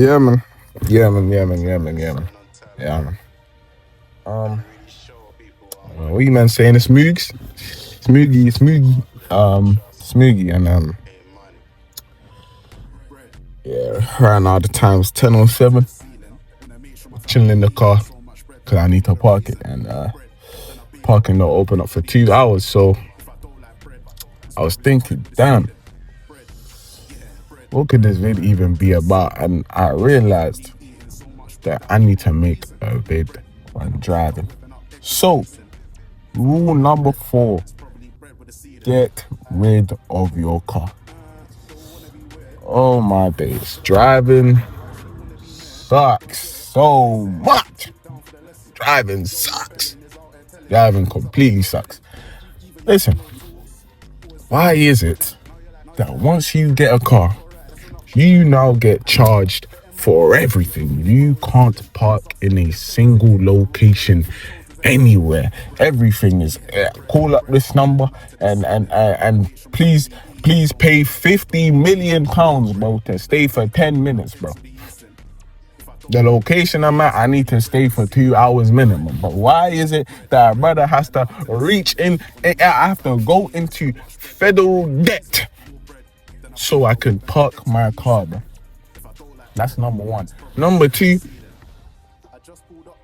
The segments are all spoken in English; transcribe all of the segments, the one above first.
Yeah, man. Yeah, man. Yeah, man. Yeah, man. Yeah, man. Yeah, man. Um, what you man saying? It's Smoogs, Smoogie, and yeah. Right now the time's 10:07. Chilling in the car because I need to park it, and parking not open up for 2 hours. So I was thinking, damn, what could this vid even be about? And I realized that I need to make a vid when driving. So rule number 4: get rid of your car. Oh my days, driving sucks so much. Driving sucks. Driving completely sucks. Listen, why is it that once you get a car, you now get charged for everything? You can't park in a single location anywhere. Everything is call up this number and please pay 50 million pounds, bro, to stay for 10 minutes, bro. The location I'm at, I need to stay for 2 hours minimum. But why is it that a brother has to reach in? I have to go into federal debt so I can park my car, bro. That's number one. Number two,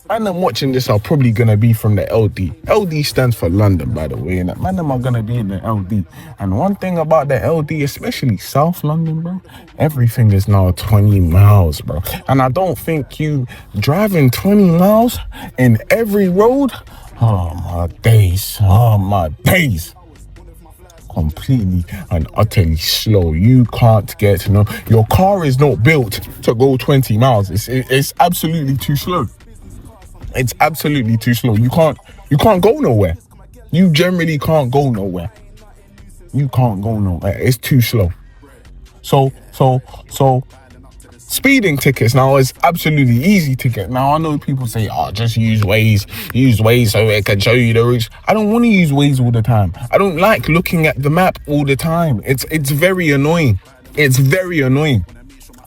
and I'm watching this are probably gonna be from the LD. LD stands for London, by the way, and man, them are gonna be in the LD. And one thing about the LD, especially South London, bro, everything is now 20 miles, bro. And I don't think you driving 20 miles in every road. Oh my days. Oh my days. Completely and utterly slow. You can't get your car is not built to go 20 miles. It's absolutely too slow. It's absolutely too slow. You can't go nowhere. You generally can't go nowhere. You can't go nowhere. It's too slow. So speeding tickets now is absolutely easy to get. Now I know people say, "Oh, just use Waze so it can show you the routes." I don't want to use Waze all the time. I don't like looking at the map all the time. It's very annoying. It's very annoying.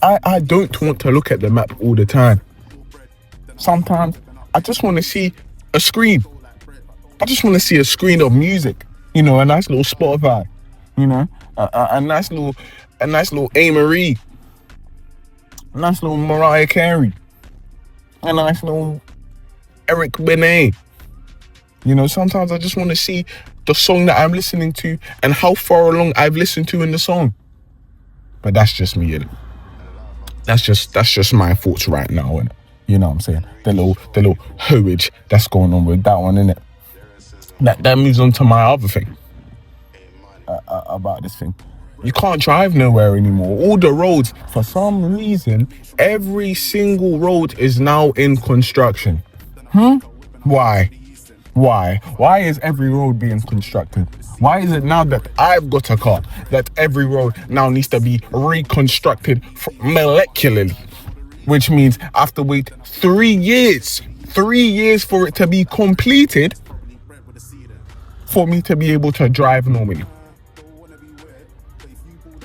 I don't want to look at the map all the time. Sometimes I just want to see a screen. I just want to see a screen of music. A nice little Spotify. A nice little A. Marie. A nice little Mariah Carey. A nice little Eric Benet. Sometimes I just want to see the song that I'm listening to and how far along I've listened to in the song. But that's just me, innit? That's just my thoughts right now, innit? You know what I'm saying? The little hooage that's going on with that one, innit? That moves on to my other thing about this thing. You can't drive nowhere anymore. All the roads, for some reason, every single road is now in construction. Why? Why is every road being constructed? Why is it now that I've got a car that every road now needs to be reconstructed molecularly? Which means I have to wait 3 years. 3 years for it to be completed for me to be able to drive normally.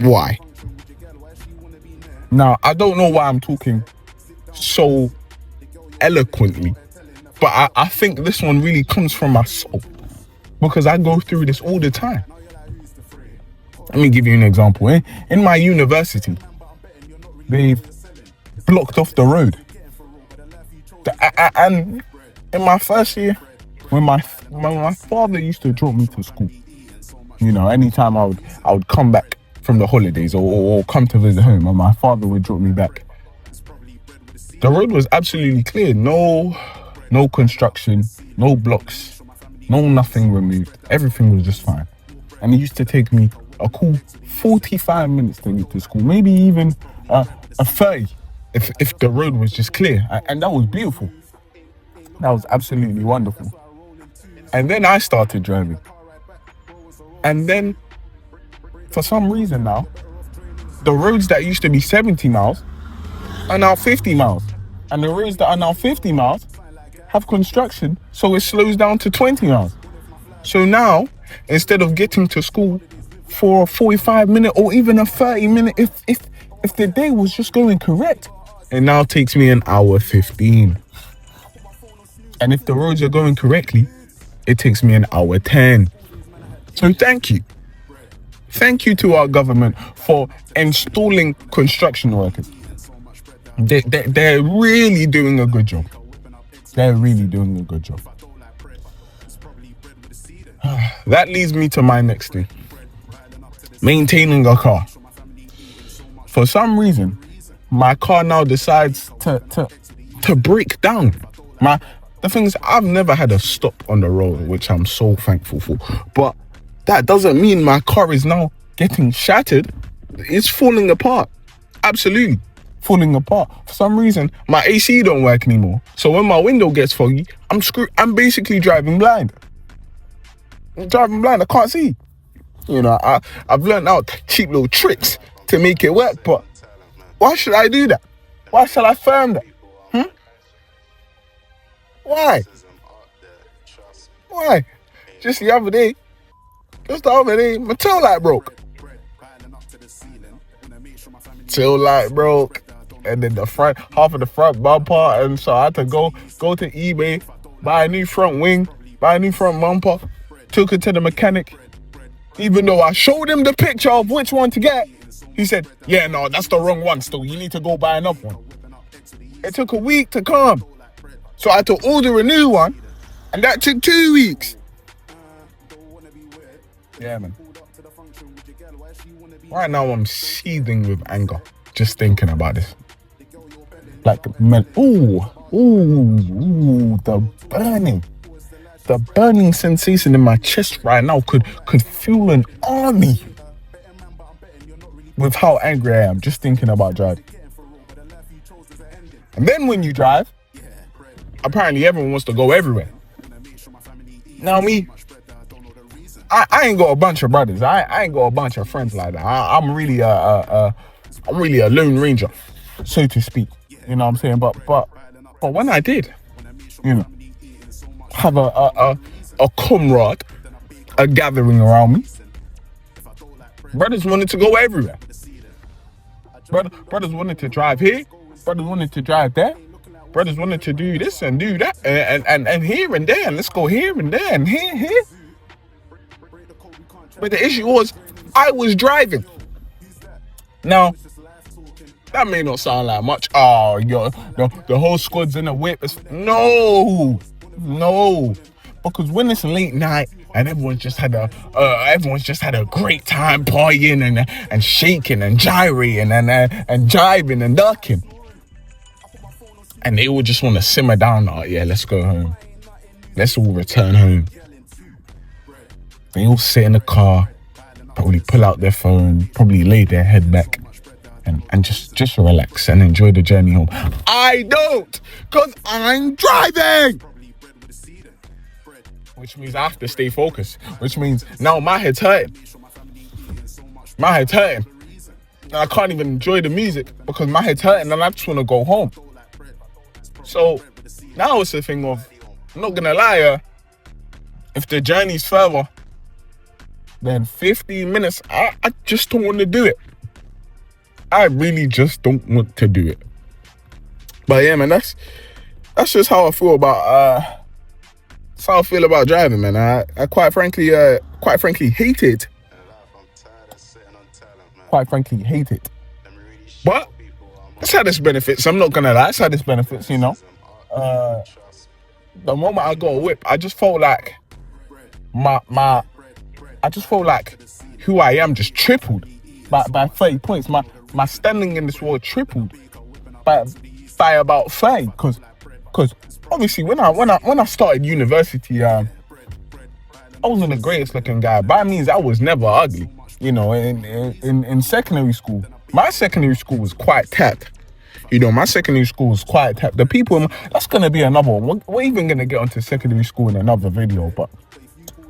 Why? Now, I don't know why I'm talking so eloquently, but I think this one really comes from my soul because I go through this all the time. Let me give you an example. In my university, they've blocked off the road. And in my first year, when my father used to drop me to school, anytime I would come back from the holidays or come to visit home, and my father would drop me back, the road was absolutely clear. No construction, no blocks, no nothing removed. Everything was just fine. And it used to take me a cool 45 minutes to get to school, maybe even a 30 if the road was just clear. And that was beautiful. That was absolutely wonderful. And then I started driving. And then, for some reason now, the roads that used to be 70 miles are now 50 miles. And the roads that are now 50 miles have construction, so it slows down to 20 miles. So now, instead of getting to school for a 45-minute or even a 30-minute, if the day was just going correct, it now takes me an hour 15. And if the roads are going correctly, it takes me an hour 10. So thank you. Thank you to our government for installing construction workers. They're really doing a good job. They're really doing a good job. That leads me to my next thing. Maintaining a car. For some reason, my car now decides to break down. The thing is, I've never had a stop on the road, which I'm so thankful for. But that doesn't mean my car is now getting shattered. It's falling apart. Absolutely falling apart. For some reason, my AC don't work anymore. So when my window gets foggy, I'm screwed. I'm basically driving blind. I can't see. You know, I've learned out cheap little tricks to make it work, but why should I do that? Why shall I firm that? Why? Just the other day, my tail light broke. And then half of the front bumper, and so I had to go to eBay, buy a new front wing, buy a new front bumper, took it to the mechanic. Even though I showed him the picture of which one to get, he said, yeah, no, that's the wrong one still. You need to go buy another one. It took a week to come. So I had to order a new one, and that took 2 weeks. Yeah, man. Right now I'm seething with anger just thinking about this. Like, man, the burning sensation in my chest right now could fuel an army with how angry I am just thinking about driving. And then when you drive, apparently everyone wants to go everywhere. Now me, I ain't got a bunch of brothers. I ain't got a bunch of friends like that. I'm really a lone ranger, so to speak. You know what I'm saying? But when I did, you know, have a comrade, a gathering around me, brothers wanted to go everywhere. Brothers wanted to drive here. Brothers wanted to drive there. Brothers wanted to do this and do that and here and there, and let's go here and there and here. But the issue was, I was driving. Now, that may not sound like much. Oh, the whole squad's in a whip. No. Because when it's late night and everyone's just had a great time partying and shaking and gyrating and jiving and ducking, and they all just want to simmer down. Oh yeah, let's go home. Let's all return home. They all sit in the car, probably pull out their phone, probably lay their head back and just relax and enjoy the journey home. I don't, because I'm driving. Which means I have to stay focused. Which means now my head's hurting. And I can't even enjoy the music because my head's hurting and I just want to go home. So now it's a thing of, I'm not going to lie, if the journey's further than 15 minutes, I just don't want to do it. I really just don't want to do it. But yeah, man, that's just how I feel about driving, man. I quite frankly hate it. But it's had its benefits. I'm not gonna lie, it's had its benefits, you know. The moment I got a whip, I just felt like who I am just tripled by 30 points. My standing in this world tripled by about 30, because obviously when I started university, I wasn't the greatest looking guy. By means, I was never ugly. You know, in secondary school, my secondary school was quite tapped. You know, my secondary school was quite tapped. The people, that's gonna be another one. We're even gonna get onto secondary school in another video, but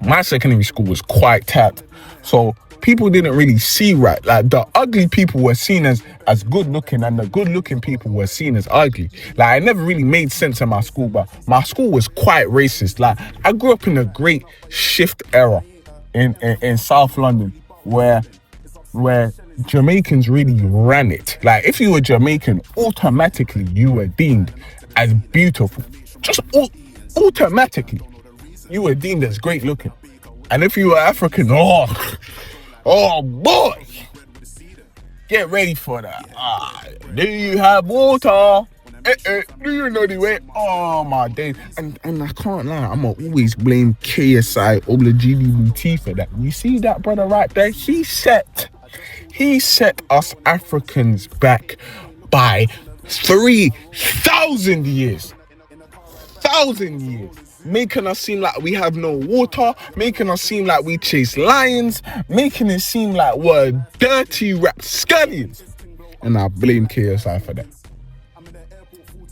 my secondary school was quite tapped. So people didn't really see right. Like, the ugly people were seen as good looking, and the good looking people were seen as ugly. Like, it never really made sense in my school, but my school was quite racist. Like, I grew up in a great shift era in South London where Jamaicans really ran it. Like, if you were Jamaican, automatically you were deemed as beautiful. Just automatically, you were deemed as great looking. And if you were African, oh boy, get ready for that. Do you have water? Do you know the way? Oh my days. And I can't lie, I'ma always blame KSI Olajini for that. You see that brother right there? He set us Africans back by 3,000 years. 1,000 years. Making us seem like we have no water, making us seem like we chase lions, making it seem like we're dirty rapscallions. And I blame KSI for that.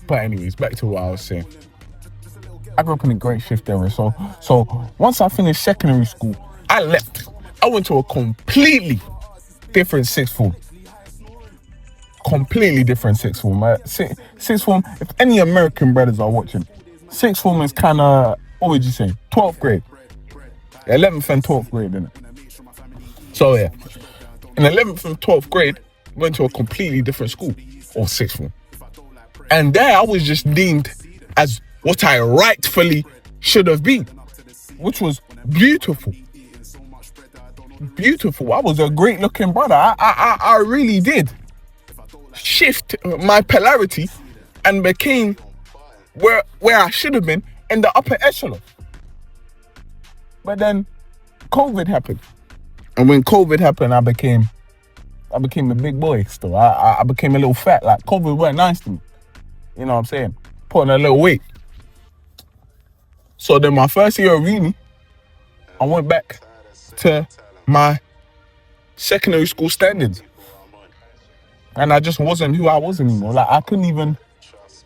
But anyways, back to what I was saying. I grew up in a great shift era, so once I finished secondary school, I left. I went to a completely different sixth form. Completely different sixth form. Sixth form, if any American brothers are watching, sixth form is kind of, what would you say, 12th grade. 11th and 12th grade, innit? So yeah, in 11th and 12th grade, went to a completely different school, or sixth form. And there I was just deemed as what I rightfully should have been, which was beautiful. Beautiful. I was a great looking brother. I really did shift my polarity and became where I should have been in the upper echelon. But then COVID happened. And when COVID happened, I became a big boy still. I became a little fat. Like, COVID weren't nice to me. You know what I'm saying? Put on a little weight. So then my first year of uni, I went back to my secondary school standards. And I just wasn't who I was anymore. Like, I couldn't even...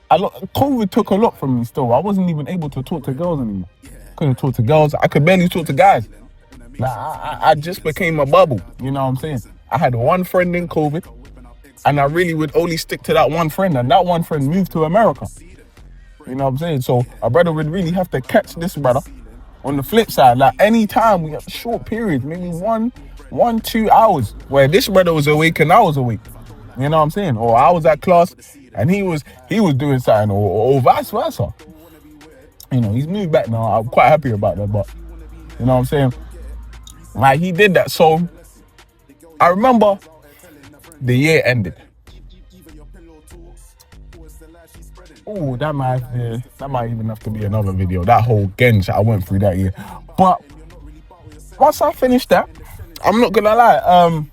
COVID took a lot from me still. I wasn't even able to talk to girls anymore. Couldn't talk to girls. I could barely talk to guys. Like, I just became a bubble. You know what I'm saying? I had one friend in COVID. And I really would only stick to that one friend. And that one friend moved to America. You know what I'm saying? So a brother would really have to catch this brother on the flip side. Like, anytime we have short periods, maybe 2 hours, where this brother was awake and I was awake. You know what I'm saying? Or I was at class and he was doing something, or vice versa. You know, he's moved back now. I'm quite happy about that, but you know what I'm saying? Like, he did that. So I remember the year ended. Oh, that might even have to be another video. That whole gench I went through that year. But once I finished that, I'm not gonna lie.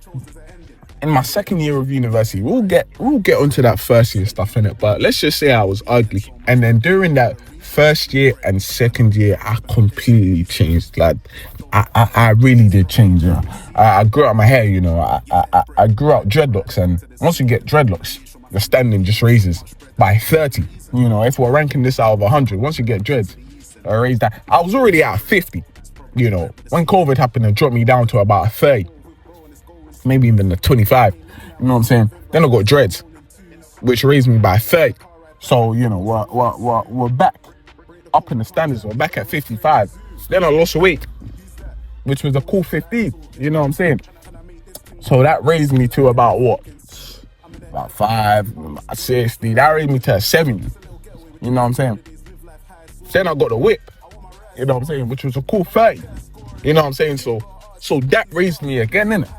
In my second year of university, we'll get onto that first year stuff in it. But let's just say I was ugly, and then during that first year and second year, I completely changed. Like, I really did change. You know? I grew out my hair. You know, I grew out dreadlocks, and once you get dreadlocks, the standing just raises by 30. You know, if we're ranking this out of 100, once you get dreads, I raise that. I was already at 50. You know, when COVID happened, it dropped me down to about 30. Maybe even the 25. You know what I'm saying? Then I got dreads, which raised me by 30. So, you know, we're back up in the standards. We're back at 55. Then I lost weight, which was a cool 15. You know what I'm saying? So that raised me to about what? About 60. That raised me to a 70. You know what I'm saying? Then I got the whip. You know what I'm saying? Which was a cool 30. You know what I'm saying? So that raised me again, innit?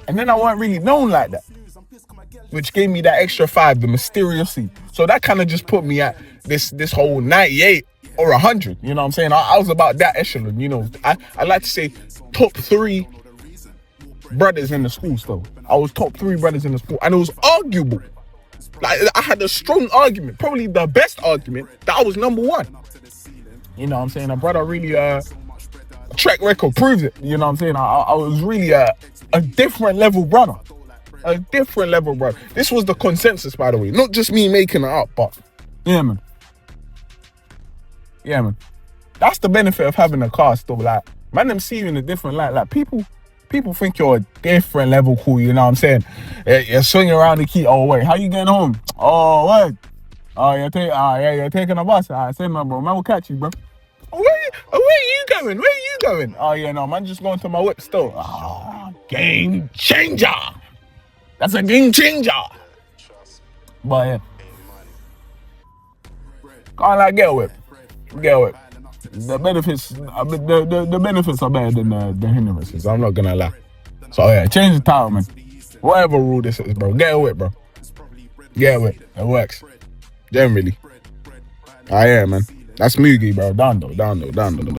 And then I weren't really known like that, which gave me that extra 5, the mysterious C. So that kind of just put me at this whole 98 or 100. You know what I'm saying? I was about that echelon. You know, I like to say top 3 brothers in the school still. I was top 3 brothers in the school, and it was arguable. Like, I had a strong argument, probably the best argument, that I was number 1. You know what I'm saying? A brother really, track record proves it. You know what I'm saying? I was really a different level brother. A different level brother. This was the consensus, by the way. Not just me making it up, but yeah, man. Yeah, man. That's the benefit of having a car still. Like, man, them see you in a different light. Like, people think you're a different level cool, you know what I'm saying? You're swinging around the key. Oh, wait, how you getting home? Oh, wait. Oh, you're taking a bus. I say, man, bro, man, we'll catch you, bro. Where you going? Where you going? Oh, yeah, no, man, just going to my whip still. Game changer. That's a game changer. But yeah, can't like get away. Get away. The benefits, the benefits are better than the hindrances. I'm not gonna lie. So yeah, change the title, man. Whatever rule this is, bro. Get away, bro. Get away. It works. Generally. Ah, yeah, man. That's Mugi, bro. Down though.